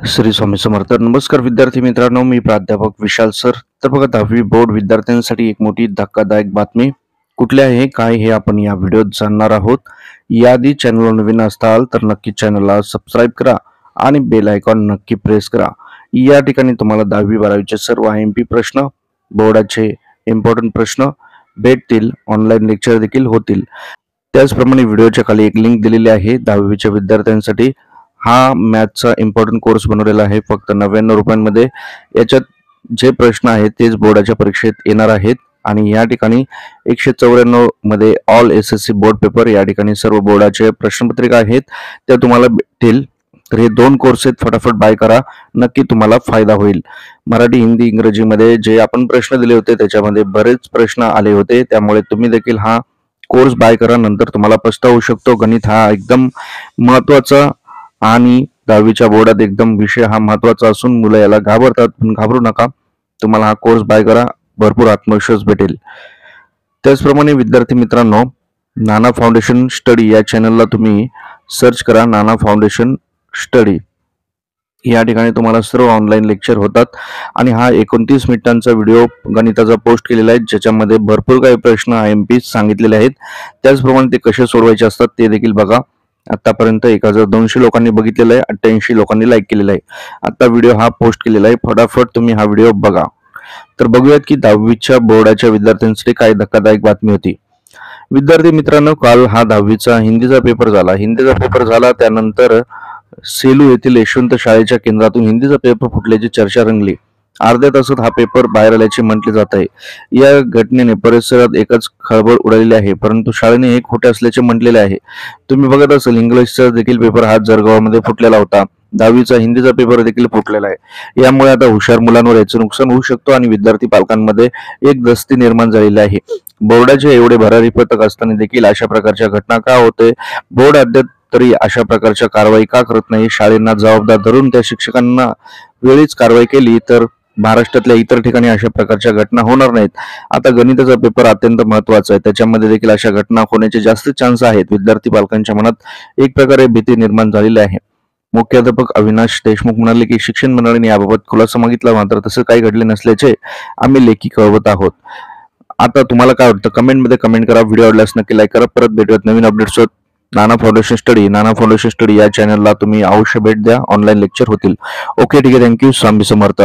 श्री स्वामी समर्थ. नमस्कार विद्यार्थी मित्रांनो, मी प्राध्यापक विशाल सर. तर बघा, 10वी बोर्ड विद्यार्थ्यांसाठी एक मोठी धक्कादायक बातमी कुठली आहे, काय हे आपण या व्हिडिओत जाणणार आहोत. याआधी चॅनलवर नवीन असाल तर नक्की चॅनलला सबस्क्राईब करा आणि बेल आयकॉन नक्की प्रेस करा. या ठिकाणी तुम्हाला 10वी-12वीचे सर्व IMP प्रश्न, बोर्डाचे इम्पॉर्टंट प्रश्न भेटतील. ऑनलाईन लेक्चर देखील होतील. त्याचप्रमाणे व्हिडिओच्या खाली एक लिंक दिलेली आहे 10वीच्या विद्यार्थ्यांसाठी. हा मॅथचा इम्पॉर्टंट कोर्स बनवलेला आहे फक्त 99 रुपयांमध्ये. याच्यात जे प्रश्न आहेत तेच बोर्डाच्या परीक्षेत येणार आहेत आणि या ठिकाणी 194 मध्ये ऑल SSC बोर्ड पेपर, या ठिकाणी सर्व बोर्डाचे प्रश्नपत्रिका आहेत त्या तुम्हाला भेटतील. तर हे 2 कोर्स आहेत, फटाफट बाय करा, नक्की तुम्हाला फायदा होईल. मराठी, हिंदी, इंग्रजीमध्ये जे आपण प्रश्न दिले होते त्याच्यामध्ये बरेच प्रश्न आले होते, त्यामुळे तुम्ही देखील हा कोर्स बाय करा, नंतर तुम्हाला पस्ताव होऊ शकतो. गणित हा एकदम महत्वाचा आणि 10वीच्या बोर्डात एकदम विषय हा महत्वाचा असून मुलं याला घाबरतात, पण घाबरू नका. तुम्हाला हा कोर्स बाय करा, भरपूर आत्मविश्वास भेटेल. त्याचप्रमाणे विद्यार्थी मित्रांनो, नाना फाउंडेशन स्टडी या चॅनलला तुम्ही सर्च करा. नाना फाउंडेशन स्टडी या ठिकाणी तुम्हाला सर्व ऑनलाईन लेक्चर होतात आणि हा 29 मिनिटांचा व्हिडिओ गणिताचा पोस्ट केलेला आहे, ज्याच्यामध्ये भरपूर काही प्रश्न IMP सांगितलेले आहेत. त्याचप्रमाणे ते कसे सोडवायचे असतात ते देखील बघा. आतापर्यंत 1200 लोकांनी बघितलेला आहे, 88 लोकांनी लाईक केलेला आहे. आता व्हिडिओ हा पोस्ट केलेला आहे, फटाफट तुम्ही हा व्हिडिओ बघा. तर बघूयात की 10वीच्या बोर्डाच्या विद्यार्थ्यांसाठी काय धक्कादायक बातमी होती. विद्यार्थी मित्रांनो, काल हा 10वीचा हिंदीचा पेपर झाला. त्यानंतर सेलू येथील यशवंत शाळेच्या केंद्रातून हिंदीचा पेपर फुटल्याची चर्चा रंगली. अर्ध्या तासात हा पेपर बाहेर आल्याचे म्हटले जात आहे. या घटनेने परिसरात एकच खळबळ उडालेली आहे, परंतु शाळेने हे खोटे असल्याचे म्हटलेले आहे. तुम्ही बघत असाल, इंग्लिशचा देखील पेपर हा जळगावमध्ये फुटलेला होता. 10वीचा हिंदीचा पेपर देखील फुटलेला आहे. यामुळे आता हुशार मुलांवर याचे नुकसान होऊ शकतो आणि विद्यार्थी पालकांमध्ये एक दस्ती निर्माण झालेली आहे. बोर्डाचे एवढे भरारी पथक असताना देखील अशा प्रकारच्या घटना का होते? बोर्ड अद्याप तरी अशा प्रकारच्या कारवाई का करत नाही? शाळेंना जबाबदार धरून त्या शिक्षकांना वेळीच कारवाई केली तर महाराष्ट्रातल्या इतर ठिकाणी अशा प्रकारच्या घटना होणार नाहीत. आता गणिताचा पेपर अत्यंत महत्वाचा आहे, त्याच्यामध्ये देखील अशा घटना होण्याचे जास्त चान्स आहेत. विद्यार्थी पालकांच्या मनात एक प्रकारे भीती निर्माण झालेली आहे. मुख्याध्यापक अविनाश देशमुख म्हणाले की शिक्षण मंडळाने याबाबत खुलासा मागितला, मात्र तसे काही घडले नसल्याचे आम्ही लेखी कळवत आहोत. आता तुम्हाला काय वाटतं कमेंटमध्ये कमेंट करा. व्हिडिओ आवडल्यास नक्की लाईक करा. परत भेटूयात नवीन अपडेट्स. नाना फाउंडेशन स्टडी या चॅनलला तुम्ही अवश्य भेट द्या, ऑनलाईन लेक्चर होतील. ओके, ठीक आहे, थँक्यू. स्वामी समर्थ.